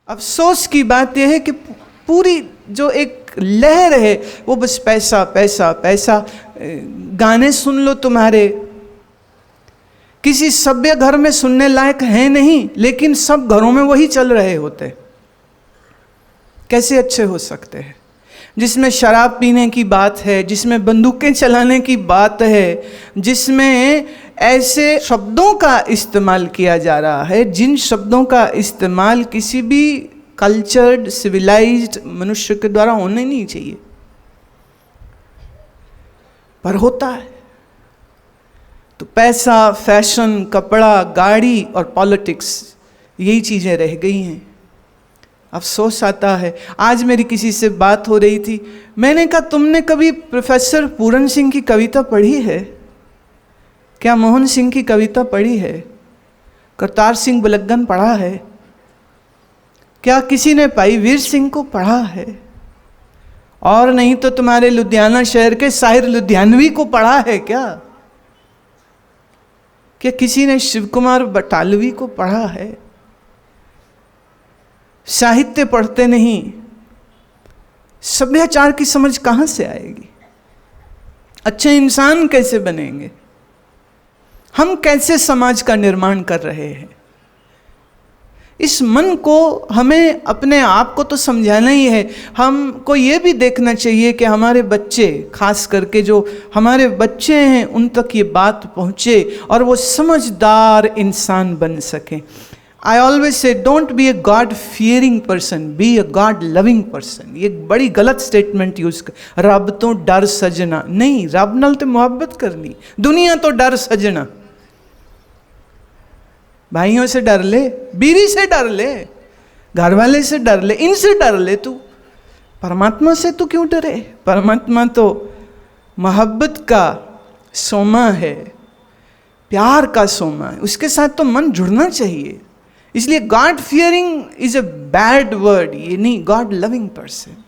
अफसोस की बात यह है कि पूरी जो एक लहर है वो बस पैसा पैसा पैसा। गाने सुन लो तुम्हारे, किसी सभ्य घर में सुनने लायक है नहीं, लेकिन सब घरों में वही चल रहे होते। कैसे अच्छे हो सकते हैं? जिसमें शराब पीने की बात है, जिसमें बंदूकें चलाने की बात है, जिसमें ऐसे शब्दों का इस्तेमाल किया जा रहा है जिन शब्दों का इस्तेमाल किसी भी कल्चर्ड सिविलाइज्ड मनुष्य के द्वारा होने नहीं चाहिए, पर होता है। तो पैसा, फैशन, कपड़ा, गाड़ी और पॉलिटिक्स, यही चीज़ें रह गई हैं। अफसोस आता है। आज मेरी किसी से बात हो रही थी, मैंने कहा तुमने कभी प्रोफेसर पूरन सिंह की कविता पढ़ी है क्या? मोहन सिंह की कविता पढ़ी है? करतार सिंह बुलगन पढ़ा है क्या? किसी ने पाई वीर सिंह को पढ़ा है? और नहीं तो तुम्हारे लुधियाना शहर के साहिर लुधियानवी को पढ़ा है क्या? क्या किसी ने शिव कुमार बटालवी को पढ़ा है? साहित्य पढ़ते नहीं, सभ्याचार की समझ कहां से आएगी? अच्छे इंसान कैसे बनेंगे? हम कैसे समाज का निर्माण कर रहे हैं? इस मन को हमें अपने आप को तो समझाना ही है। हमको ये भी देखना चाहिए कि हमारे बच्चे, खास करके जो हमारे बच्चे हैं, उन तक ये बात पहुँचे और वो समझदार इंसान बन सकें। I always say don't be a God fearing person, be a God loving person. ये बड़ी गलत स्टेटमेंट यूज कर। रब तो डर सजना नहीं, रब नाल तो मोहब्बत करनी, दुनिया तो डर सजना। भाइयों से डर ले, बीवी से डर ले, घर वाले से डर ले, इनसे डर ले। तू परमात्मा से तू क्यों डरे? परमात्मा तो मोहब्बत का सोमा है, प्यार का सोमा है, उसके साथ तो मन जुड़ना चाहिए। इसलिए God fearing is a bad word, ये नहीं, God loving person.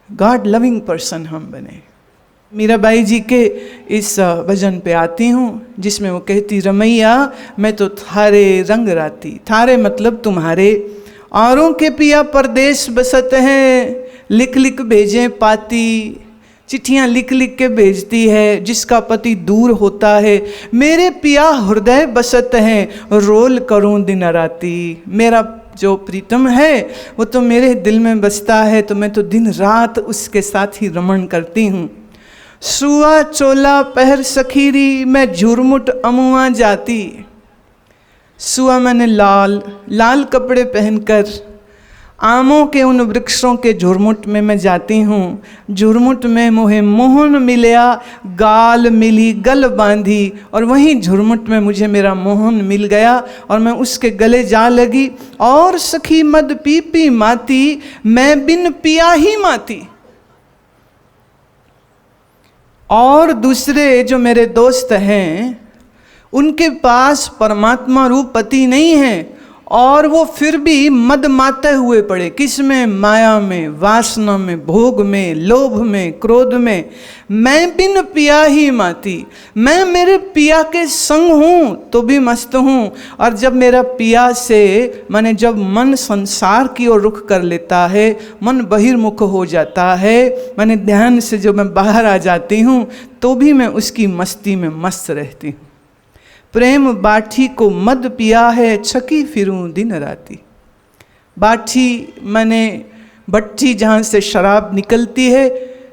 God loving person हम बने। मीराबाई जी के इस भजन पे आती हूँ जिसमें वो कहती, रमैया मैं तो थारे रंग राती, थारे मतलब तुम्हारे, औरों के पिया परदेश बसत हैं, लिख लिख भेजें पाती, चिट्ठियाँ लिख लिख के भेजती है जिसका पति दूर होता है। मेरे पिया हृदय बसत हैं, रोल करूं दिन राती। मेरा जो प्रीतम है वो तो मेरे दिल में बसता है, तो मैं तो दिन रात उसके साथ ही रमण करती हूँ। सुआ चोला पहर सखीरी, मैं झुरमुट अमुआ जाती। सुआ मैंने लाल लाल कपड़े पहनकर आमों के उन वृक्षों के झुरमुट में मैं जाती हूँ। झुरमुट में मोहे मोहन मिलया, गाल मिली गल बांधी, और वहीं झुरमुट में मुझे मेरा मोहन मिल गया और मैं उसके गले जा लगी। और सखी मद पी पी माती, मैं बिन पिया ही माती। और दूसरे जो मेरे दोस्त हैं उनके पास परमात्मा रूप पति नहीं है, और वो फिर भी मद माते हुए पड़े। किस में? माया में, वासना में, भोग में, लोभ में, क्रोध में। मैं बिन पिया ही माती। मैं मेरे पिया के संग हूँ तो भी मस्त हूँ, और जब मेरा पिया से माने जब मन संसार की ओर रुख कर लेता है, मन बहिर्मुख हो जाता है, माने ध्यान से जब मैं बाहर आ जाती हूँ तो भी मैं उसकी मस्ती में मस्त रहती हूँ। प्रेम बाठी को मद पिया है, छकी फिरूं दिन राती। बाठी माने भट्टी जहाँ से शराब निकलती है।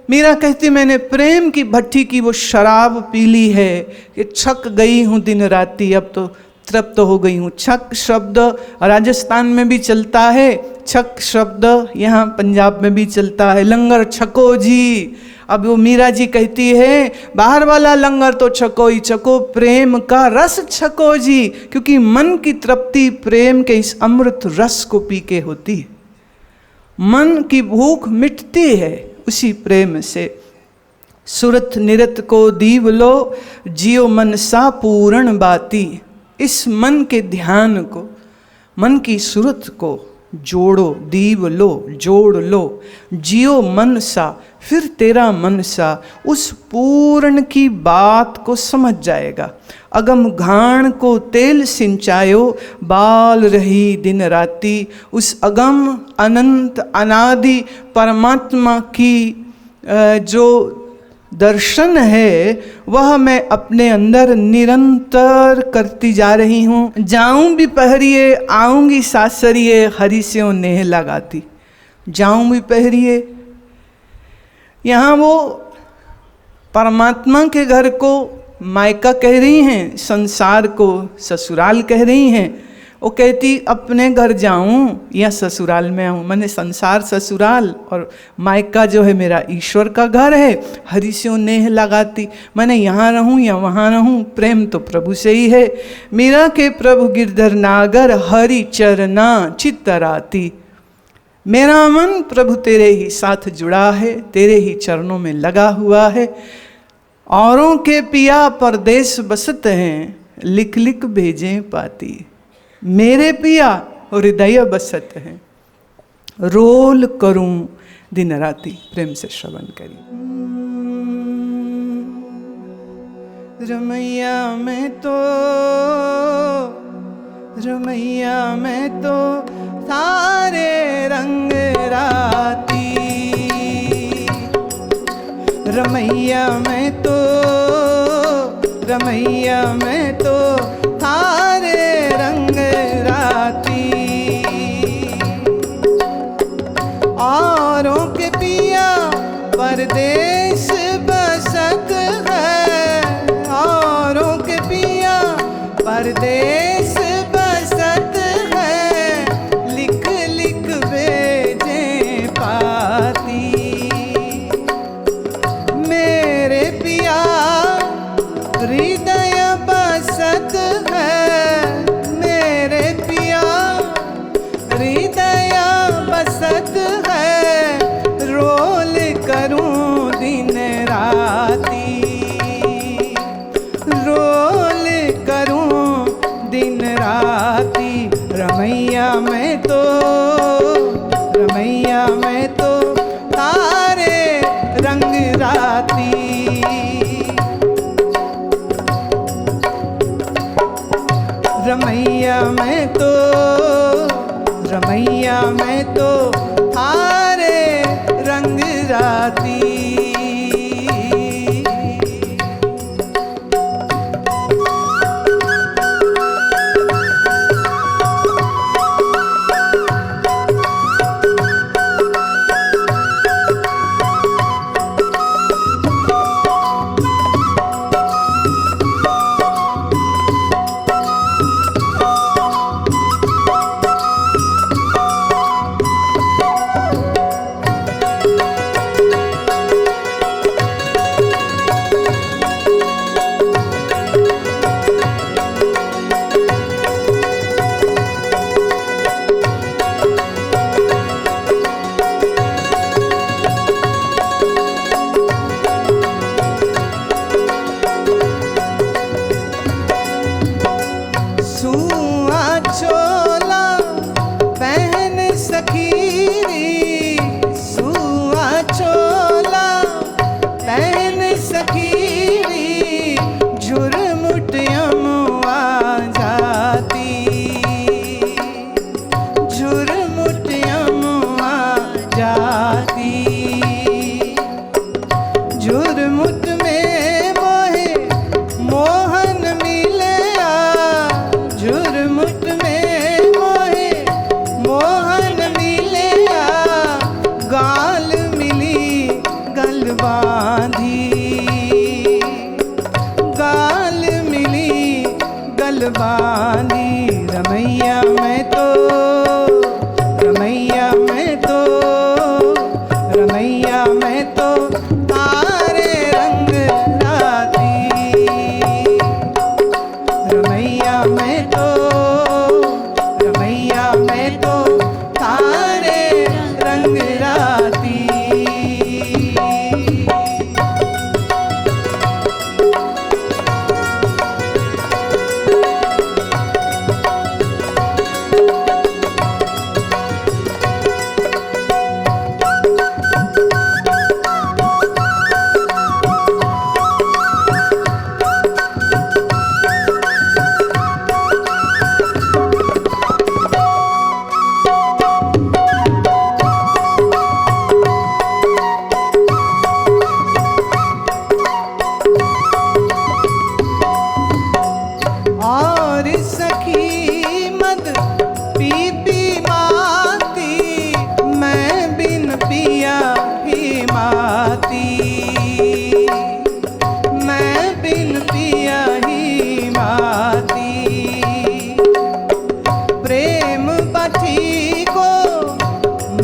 मीरा कहती मैंने प्रेम की भट्टी की वो शराब पी ली है कि छक गई हूँ दिन राती, अब तो तृप्त हो गई हूँ। छक शब्द राजस्थान में भी चलता है, छक शब्द यहाँ पंजाब में भी चलता है। लंगर छको जी। अब वो मीरा जी कहती है बाहर वाला लंगर तो छको ही छको, प्रेम का रस छको जी, क्योंकि मन की तृप्ति प्रेम के इस अमृत रस को पी के होती है। मन की भूख मिटती है उसी प्रेम से। सुरत निरत को दीव लो, जियो मन सा पूर्ण बाती। इस मन के ध्यान को, मन की सुरत को जोड़ो, दीव लो, जोड़ लो, जियो मन सा, फिर तेरा मन सा उस पूर्ण की बात को समझ जाएगा। अगम घाण को तेल सिंचायो, बाल रही दिन राती, उस अगम अनंत अनादि परमात्मा की जो दर्शन है वह मैं अपने अंदर निरंतर करती जा रही हूँ। जाऊँ भी पहरिए, आऊँगी सासरिए, हरि स्यों नेह लगाती। जाऊँ भी पहरिए, यहाँ वो परमात्मा के घर को मायका कह रही हैं, संसार को ससुराल कह रही हैं। वो कहती अपने घर जाऊं या ससुराल में आऊं, मैंने संसार ससुराल और मायका जो है मेरा ईश्वर का घर है। हरि स्यों नेह लगाती, मैंने यहाँ रहूं या वहाँ रहूं, प्रेम तो प्रभु से ही है। मीरा के प्रभु गिरधर नागर, हरि चरना चित्तराती। मेरा मन प्रभु तेरे ही साथ जुड़ा है, तेरे ही चरणों में लगा हुआ है। औरों के पिया परदेश बसत हैं, लिख लिख भेजें पाती। मेरे पिया हृदय बसत हैं, रोल करूं दिन राती। प्रेम से श्रवण करिए। रमैया में तो, रमैया में तो सारे रंग राती। रमैया में तो, रमैया में तो सारे रंग राती। औरों के पिया परदेश बसत है, औरों के पिया परदेश बसत है, लिख लिख भेजें पाती। मेरे पिया हृदय बसत है, मेरे पिया हृदय बसत है, रोल करूं दिन राती। रोल करूं दिन राती। रमैया में तो, रमैया में तो तारे रंग राती। रमैया में तो, रमैया में तो थारे रंग राती।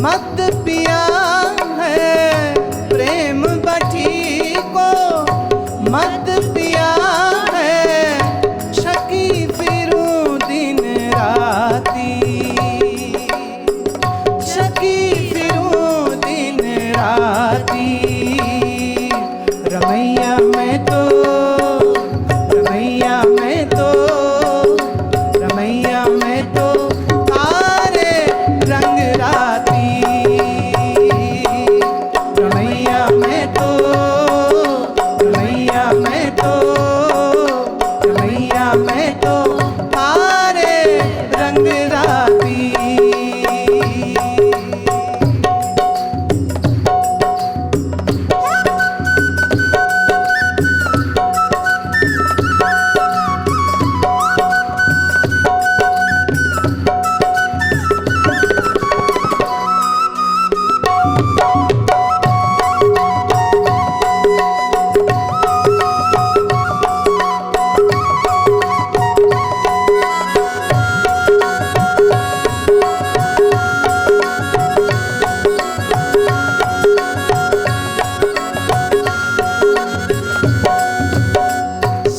मद पिया है प्रेम बठी को, मद पिया है छकी फिरूं दिन राती, छकी फिरूं दिन राती। रमैया मैं तो, रमैया मैं तो, रमैया मैं तो तारे रंग राती, रमैया मैं तो, रमैया मैं तो, रमैया मैं तो तारे रंग राती।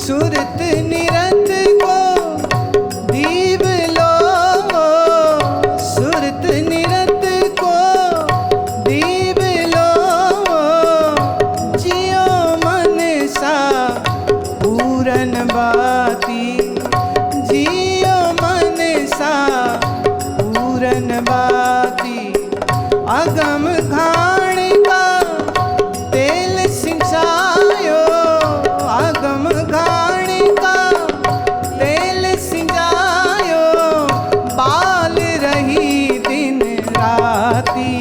सुरत निरत को दीव लो, सुरत निरत को दीव लो, जियो मन सा पूरन बाती, जियो मन सा पूरन बाती। अगम घाण का तेल सिंचायो, अगम घाण का तेल सिंचायो, बाल रही दिन राती,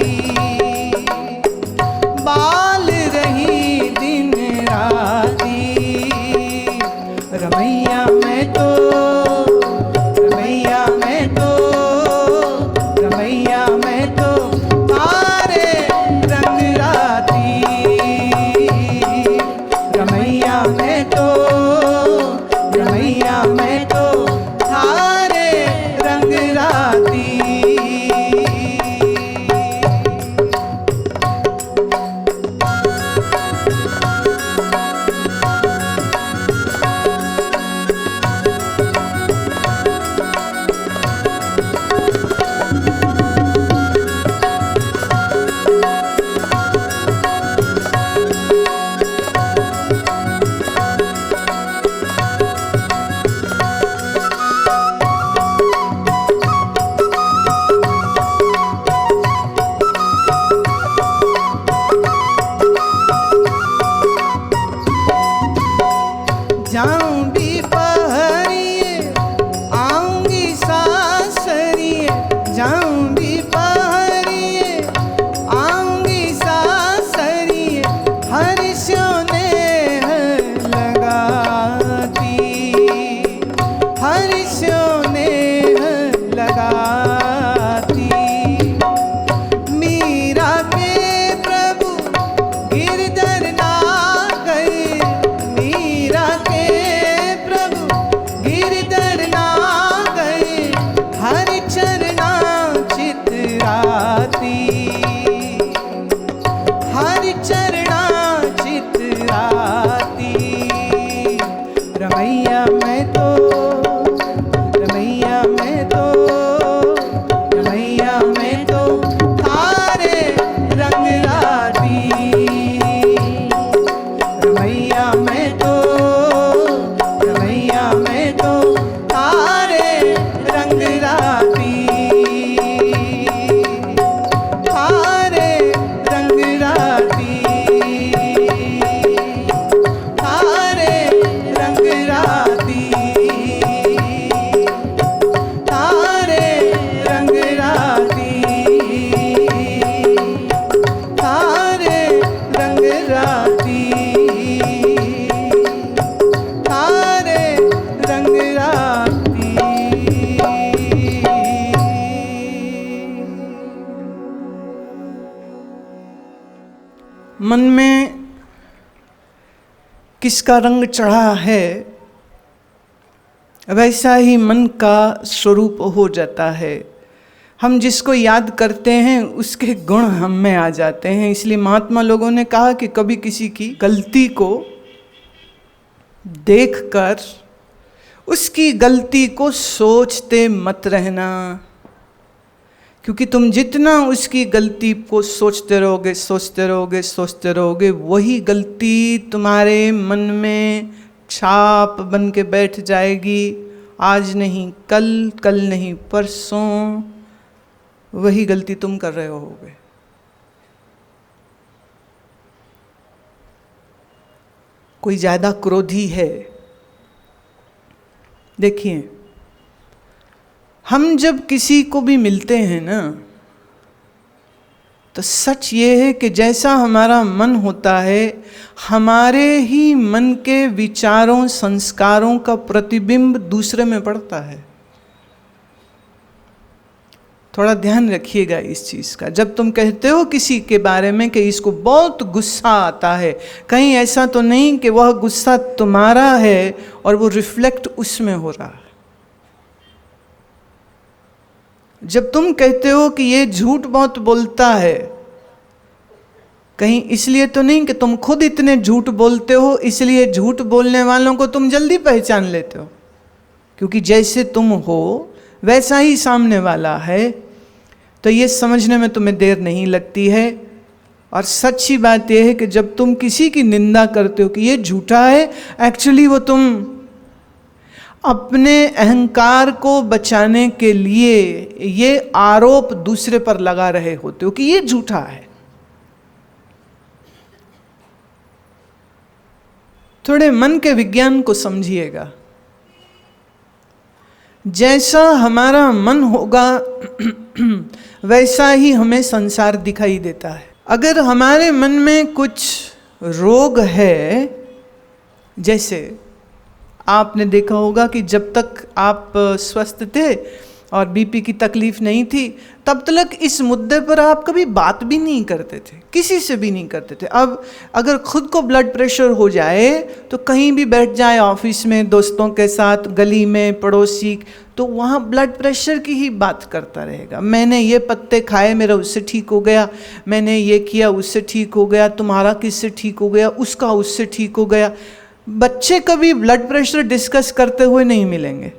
बाल रही दिन राती। रमैया मैं तो, रमैया मैं तो, रमैया मैं तो तारे रंग राती, रमैया मैं तो, रमैया मैं तो तारे रंग राती। जाऊंगी पहरिए आऊंगी सासरिए, जाऊंगी पहरिए आऊंगी सासरिए, हर्षों ने लगाती, हर्षों ने लगाती। मीरा के प्रभु गिरधर ना गए, मीरा के प्रभु गिरधर ना गए, हरि चरना चितराती, हरि चरना चितराती। रमैया मैं तो, रमैया मैं तो, रमैया मैं तो तारे रंग राती, रमैया मैं तो, रमैया मैं तो तारे रंग राती, तारे रंग राती, तारे रंग राती, तारे रंग राती, तारे रंग राती, तारे रंग राती। मन में किसका रंग चढ़ा है वैसा ही मन का स्वरूप हो जाता है। हम जिसको याद करते हैं उसके गुण हम में आ जाते हैं। इसलिए महात्मा लोगों ने कहा कि कभी किसी की गलती को देखकर उसकी गलती को सोचते मत रहना, क्योंकि तुम जितना उसकी गलती को सोचते रहोगे वही गलती तुम्हारे मन में छाप बन के बैठ जाएगी। आज नहीं कल, कल नहीं परसों वही गलती तुम कर रहे होगे। कोई ज़्यादा क्रोधी है, देखिए हम जब किसी को भी मिलते हैं ना, तो सच ये है कि जैसा हमारा मन होता है, हमारे ही मन के विचारों संस्कारों का प्रतिबिंब दूसरे में पड़ता है। थोड़ा ध्यान रखिएगा इस चीज़ का। जब तुम कहते हो किसी के बारे में कि इसको बहुत गुस्सा आता है, कहीं ऐसा तो नहीं कि वह गुस्सा तुम्हारा है और वो रिफ्लेक्ट उसमें हो रहा है। जब तुम कहते हो कि ये झूठ बहुत बोलता है, कहीं इसलिए तो नहीं कि तुम खुद इतने झूठ बोलते हो, इसलिए झूठ बोलने वालों को तुम जल्दी पहचान लेते हो, क्योंकि जैसे तुम हो वैसा ही सामने वाला है, तो ये समझने में तुम्हें देर नहीं लगती है। और सच्ची बात यह है कि जब तुम किसी की निंदा करते हो कि ये झूठा है, एक्चुअली वो तुम अपने अहंकार को बचाने के लिए ये आरोप दूसरे पर लगा रहे होते हो कि ये झूठा है। थोड़े मन के विज्ञान को समझिएगा। जैसा हमारा मन होगा वैसा ही हमें संसार दिखाई देता है। अगर हमारे मन में कुछ रोग है, जैसे आपने देखा होगा कि जब तक आप स्वस्थ थे और बीपी की तकलीफ नहीं थी, तब तक इस मुद्दे पर आप कभी बात भी नहीं करते थे, किसी से भी नहीं करते थे। अब अगर खुद को ब्लड प्रेशर हो जाए तो कहीं भी बैठ जाए, ऑफिस में, दोस्तों के साथ, गली में, पड़ोसी, तो वहाँ ब्लड प्रेशर की ही बात करता रहेगा। मैंने ये पत्ते खाए, मेरा उससे ठीक हो गया, मैंने ये किया उससे ठीक हो गया, तुम्हारा किससे ठीक हो गया, उसका उससे ठीक हो गया। बच्चे कभी ब्लड प्रेशर डिस्कस करते हुए नहीं मिलेंगे।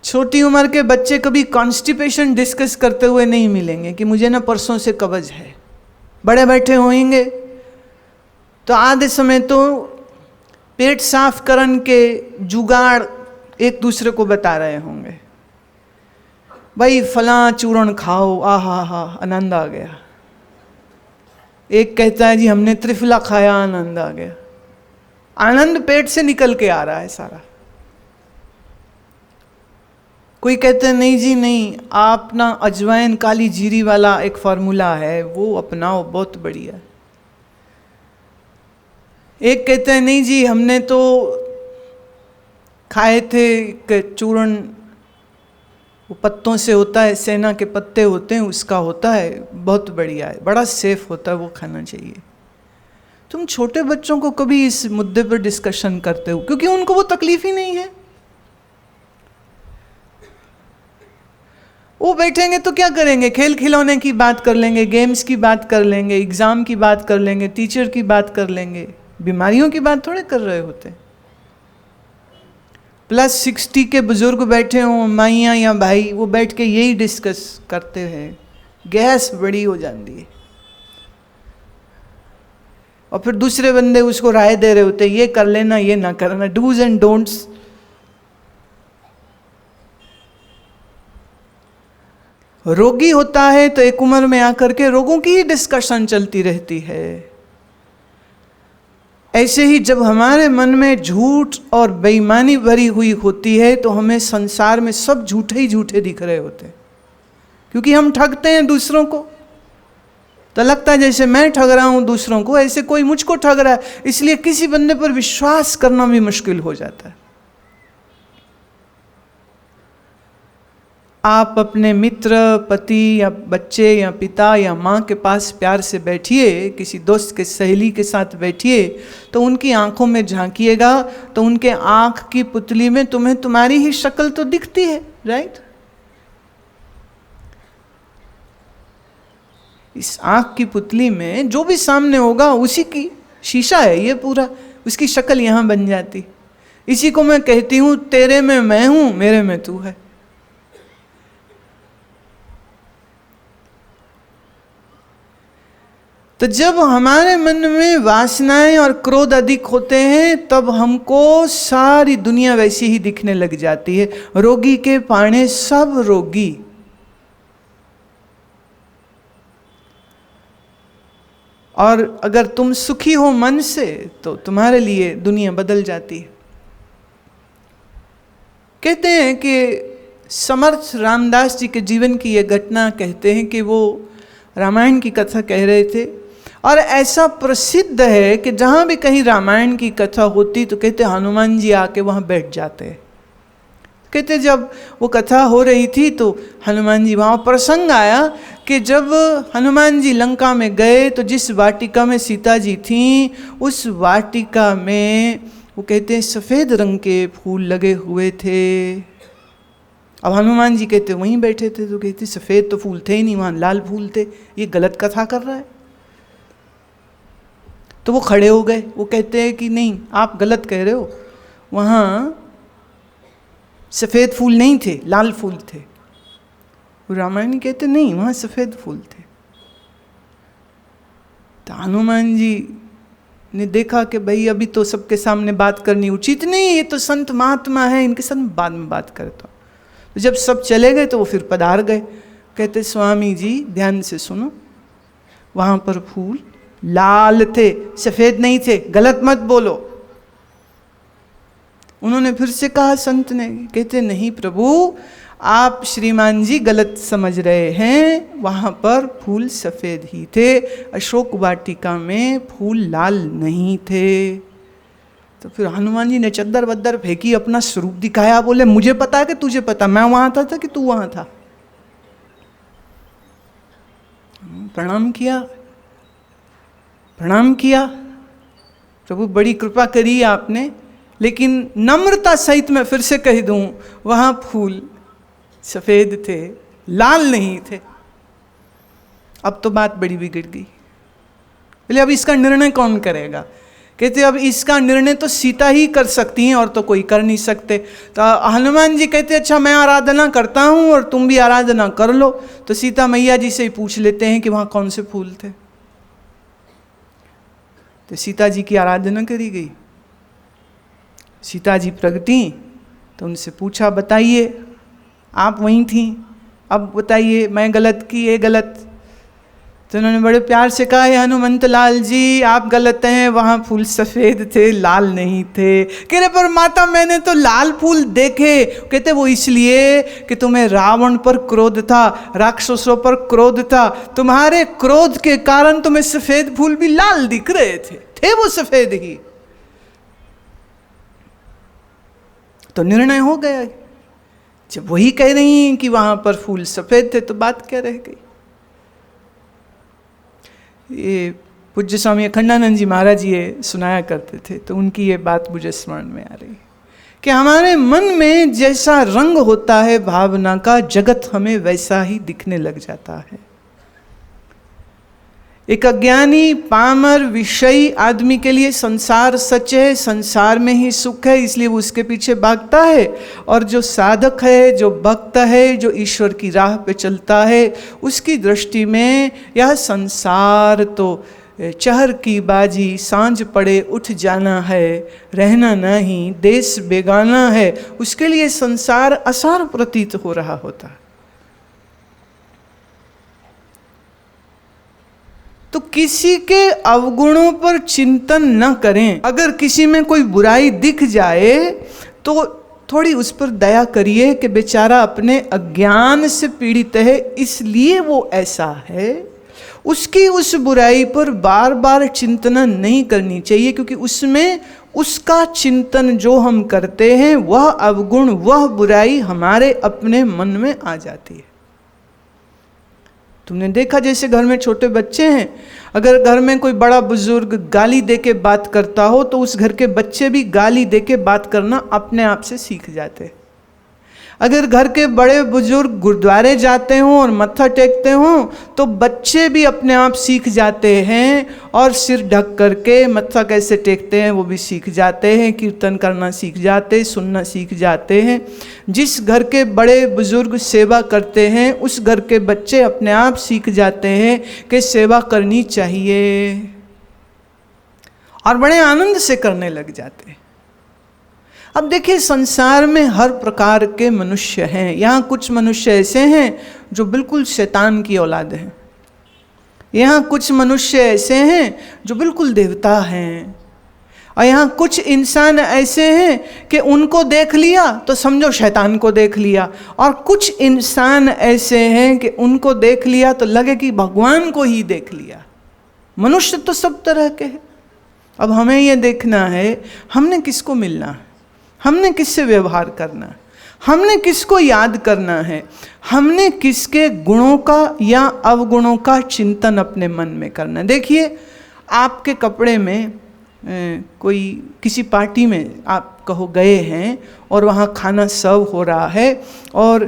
छोटी उम्र के बच्चे कभी कॉन्स्टिपेशन डिस्कस करते हुए नहीं मिलेंगे कि मुझे ना परसों से कब्ज है। बड़े बैठे होंगे तो आधे समय तो पेट साफ करन के जुगाड़ एक दूसरे को बता रहे होंगे, भाई फलां चूर्ण खाओ, आहा हा आनंद आ गया। एक कहता है जी हमने त्रिफला खाया, आनंद आ गया। आनंद पेट से निकल के आ रहा है सारा। कोई कहते हैं नहीं जी नहीं, आप ना अजवाइन काली जीरी वाला एक फार्मूला है वो अपनाओ, बहुत बढ़िया। एक कहते हैं नहीं जी हमने तो खाए थे चूर्ण, वो पत्तों से होता है, सेना के पत्ते होते हैं उसका होता है, बहुत बढ़िया है, बड़ा सेफ होता है, वो खाना चाहिए। तुम छोटे बच्चों को कभी इस मुद्दे पर डिस्कशन करते हो, क्योंकि उनको वो तकलीफ ही नहीं है। वो बैठेंगे तो क्या करेंगे, खेल खिलौने की बात कर लेंगे, गेम्स की बात कर लेंगे, एग्जाम की बात कर लेंगे, टीचर की बात कर लेंगे, बीमारियों की बात थोड़े कर रहे होते। +60 के बुजुर्ग बैठे हों, माइयाँ या भाई, वो बैठ के यही डिस्कस करते हैं, गैस बड़ी हो जाती है। और फिर दूसरे बंदे उसको राय दे रहे होते, ये कर लेना, ये ना करना, डूज एंड डोंट्स। रोगी होता है तो एक उम्र में आकर के रोगों की ही डिस्कशन चलती रहती है। ऐसे ही जब हमारे मन में झूठ और बेईमानी भरी हुई होती है तो हमें संसार में सब झूठे ही झूठे दिख रहे होते हैं, क्योंकि हम ठगते हैं दूसरों को। तो लगता है जैसे मैं ठग रहा हूं दूसरों को, ऐसे कोई मुझको ठग रहा है, इसलिए किसी बंदे पर विश्वास करना भी मुश्किल हो जाता है। आप अपने मित्र, पति या बच्चे या पिता या माँ के पास प्यार से बैठिए, किसी दोस्त के, सहेली के साथ बैठिए, तो उनकी आंखों में झांकिएगा तो उनके आंख की पुतली में तुम्हें तुम्हारी ही शक्ल तो दिखती है, राइट? इस आँख की पुतली में जो भी सामने होगा उसी की शीशा है ये पूरा, उसकी शक्ल यहाँ बन जाती। इसी को मैं कहती हूँ तेरे में मैं हूँ, मेरे में तू है। तो जब हमारे मन में वासनाएं और क्रोध अधिक होते हैं तब हमको सारी दुनिया वैसी ही दिखने लग जाती है। रोगी के पाने सब रोगी। और अगर तुम सुखी हो मन से तो तुम्हारे लिए दुनिया बदल जाती है। कहते हैं कि समर्थ रामदास जी के जीवन की यह घटना कहते हैं कि वो रामायण की कथा कह रहे थे, और ऐसा प्रसिद्ध है कि जहाँ भी कहीं रामायण की कथा होती तो कहते हनुमान जी आके वहाँ बैठ जाते हैं। कहते जब वो कथा हो रही थी तो हनुमान जी वहाँ, प्रसंग आया कि जब हनुमान जी लंका में गए तो जिस वाटिका में सीता जी थीं उस वाटिका में वो कहते हैं सफ़ेद रंग के फूल लगे हुए थे। अब हनुमान जी कहते वहीं बैठे थे तो कहते सफ़ेद तो फूल थे ही नहीं, वहाँ लाल फूल थे, ये गलत कथा कर रहा है। तो वो खड़े हो गए, वो कहते हैं कि नहीं आप गलत कह रहे हो, वहाँ सफ़ेद फूल नहीं थे, लाल फूल थे। रामायण कहते नहीं वहाँ सफ़ेद फूल थे। तो हनुमान जी ने देखा कि भाई अभी तो सबके सामने बात करनी उचित नहीं, ये तो संत महात्मा है, इनके साथ बाद में बात करता हूँ। तो जब सब चले गए तो वो फिर पधार गए। कहते स्वामी जी ध्यान से सुनो, वहाँ पर फूल लाल थे, सफ़ेद नहीं थे, गलत मत बोलो। उन्होंने फिर से कहा संत ने, कहते नहीं प्रभु आप श्रीमान जी गलत समझ रहे हैं, वहाँ पर फूल सफ़ेद ही थे, अशोक वाटिका में फूल लाल नहीं थे। तो फिर हनुमान जी ने चद्दर वद्दर फेंकी, अपना स्वरूप दिखाया, बोले मुझे पता है कि तुझे पता, मैं वहाँ था कि तू वहाँ था। प्रणाम किया, प्रणाम किया, प्रभु बड़ी कृपा करी आपने, लेकिन नम्रता सहित मैं फिर से कह दूं वहाँ फूल सफ़ेद थे, लाल नहीं थे। अब तो बात बड़ी बिगड़ गई। बोले अब इसका निर्णय कौन करेगा? कहते अब इसका निर्णय तो सीता ही कर सकती हैं और तो कोई कर नहीं सकते। तो हनुमान जी कहते अच्छा मैं आराधना करता हूँ और तुम भी आराधना कर लो। तो सीता मैया जी से ही पूछ लेते हैं कि वहाँ कौन से फूल थे। तो सीता जी की आराधना करी गई। सीता जी प्रगटी तो उनसे पूछा बताइए आप वहीं थी, अब बताइए मैं गलत की ये गलत? तो उन्होंने बड़े प्यार से कहा हनुमंत लाल जी आप गलत हैं, वहाँ फूल सफ़ेद थे लाल नहीं थे। कह रहे पर माता मैंने तो लाल फूल देखे। कहते वो इसलिए कि तुम्हें रावण पर क्रोध था, राक्षसों पर क्रोध था, तुम्हारे क्रोध के कारण तुम्हें सफ़ेद फूल भी लाल दिख रहे थे वो सफ़ेद ही। तो निर्णय हो गया। जब वही कह रही हैं कि वहाँ पर फूल सफ़ेद थे तो बात क्या रह गई? ये पूज्य स्वामी अखंडानंद जी महाराज ये सुनाया करते थे, तो उनकी ये बात मुझे स्मरण में आ रही कि हमारे मन में जैसा रंग होता है भावना का, जगत हमें वैसा ही दिखने लग जाता है। एक अज्ञानी पामर विषयी आदमी के लिए संसार सच है, संसार में ही सुख है, इसलिए वो उसके पीछे भागता है। और जो साधक है, जो भक्त है, जो ईश्वर की राह पे चलता है, उसकी दृष्टि में यह संसार तो चहर की बाजी, सांझ पड़े उठ जाना है, रहना नहीं, देश बेगाना है, उसके लिए संसार असार प्रतीत हो रहा होता है। तो किसी के अवगुणों पर चिंतन न करें। अगर किसी में कोई बुराई दिख जाए तो थोड़ी उस पर दया करिए कि बेचारा अपने अज्ञान से पीड़ित है, इसलिए वो ऐसा है। उसकी उस बुराई पर बार बार चिंतन नहीं करनी चाहिए, क्योंकि उसमें उसका चिंतन जो हम करते हैं वह अवगुण, वह बुराई हमारे अपने मन में आ जाती है। तुमने देखा जैसे घर में छोटे बच्चे हैं, अगर घर में कोई बड़ा बुजुर्ग गाली दे के बात करता हो तो उस घर के बच्चे भी गाली दे के बात करना अपने आप से सीख जाते हैं। अगर घर के बड़े बुजुर्ग गुरुद्वारे जाते हों और मत्था टेकते हों तो बच्चे भी अपने आप सीख जाते हैं और सिर ढक करके मत्था कैसे टेकते हैं वो भी सीख जाते हैं, कीर्तन करना सीख जाते हैं, सुनना सीख जाते हैं। जिस घर के बड़े बुजुर्ग सेवा करते हैं उस घर के बच्चे अपने आप सीख जाते हैं कि सेवा करनी चाहिए और बड़े आनंद से करने लग जाते हैं। अब देखिए, संसार में हर प्रकार के मनुष्य हैं। यहाँ कुछ मनुष्य ऐसे हैं जो बिल्कुल शैतान की औलाद हैं, यहाँ कुछ मनुष्य ऐसे हैं जो बिल्कुल देवता हैं, और यहाँ कुछ इंसान ऐसे हैं कि उनको देख लिया तो समझो शैतान को देख लिया, और कुछ इंसान ऐसे हैं कि उनको देख लिया तो लगे कि भगवान को ही देख लिया। मनुष्य तो सब तरह के हैं। अब हमें ये देखना है हमने किसको मिलना है, हमने किससे व्यवहार करना है, हमने किसको याद करना है, हमने किसके गुणों का या अवगुणों का चिंतन अपने मन में करना है। देखिए, आपके कपड़े में कोई किसी पार्टी में आप कहो गए हैं और वहाँ खाना सर्व हो रहा है और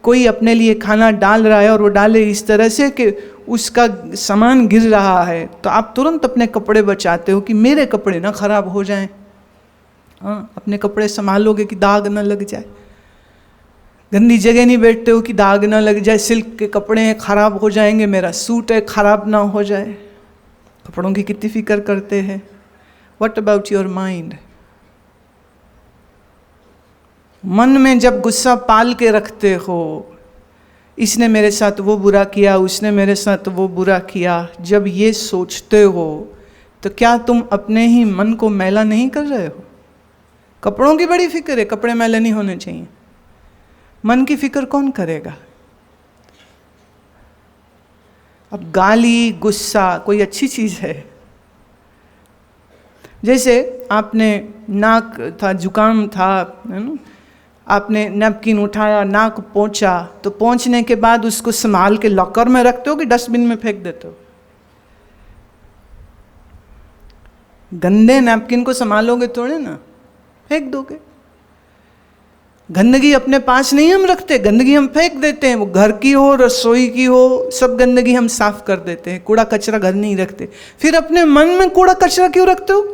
कोई अपने लिए खाना डाल रहा है और वो डाले इस तरह से कि उसका सामान गिर रहा है, तो आप तुरंत अपने कपड़े बचाते हो कि मेरे कपड़े ना खराब हो जाएं। हाँ, अपने कपड़े संभालोगे कि दाग ना लग जाए। गंदी जगह नहीं बैठते हो कि दाग ना लग जाए, सिल्क के कपड़े हैं खराब हो जाएंगे, मेरा सूट है खराब ना हो जाए। कपड़ों की कितनी फिक्र करते हैं। What about your mind? मन में जब गुस्सा पाल के रखते हो, इसने मेरे साथ वो बुरा किया, उसने मेरे साथ वो बुरा किया, जब ये सोचते हो तो क्या तुम अपने ही मन को मैला नहीं कर रहे हो? कपड़ों की बड़ी फिक्र है, कपड़े मैले नहीं होने चाहिए। मन की फिक्र कौन करेगा? अब गाली गुस्सा कोई अच्छी चीज़ है? जैसे आपने नाक था, जुकाम था, है ना, आपने नैपकिन उठाया, नाक पोंछा, तो पोंछने के बाद उसको संभाल के लॉकर में रखते हो कि डस्टबिन में फेंक देते हो? गंदे नैपकिन को संभालोगे थोड़े ना, फेंक दोगे। गंदगी अपने पास नहीं हम रखते, गंदगी हम फेंक देते हैं। वो घर की हो, रसोई की हो, सब गंदगी हम साफ कर देते हैं। कूड़ा कचरा घर नहीं रखते। फिर अपने मन में कूड़ा कचरा क्यों रखते हो?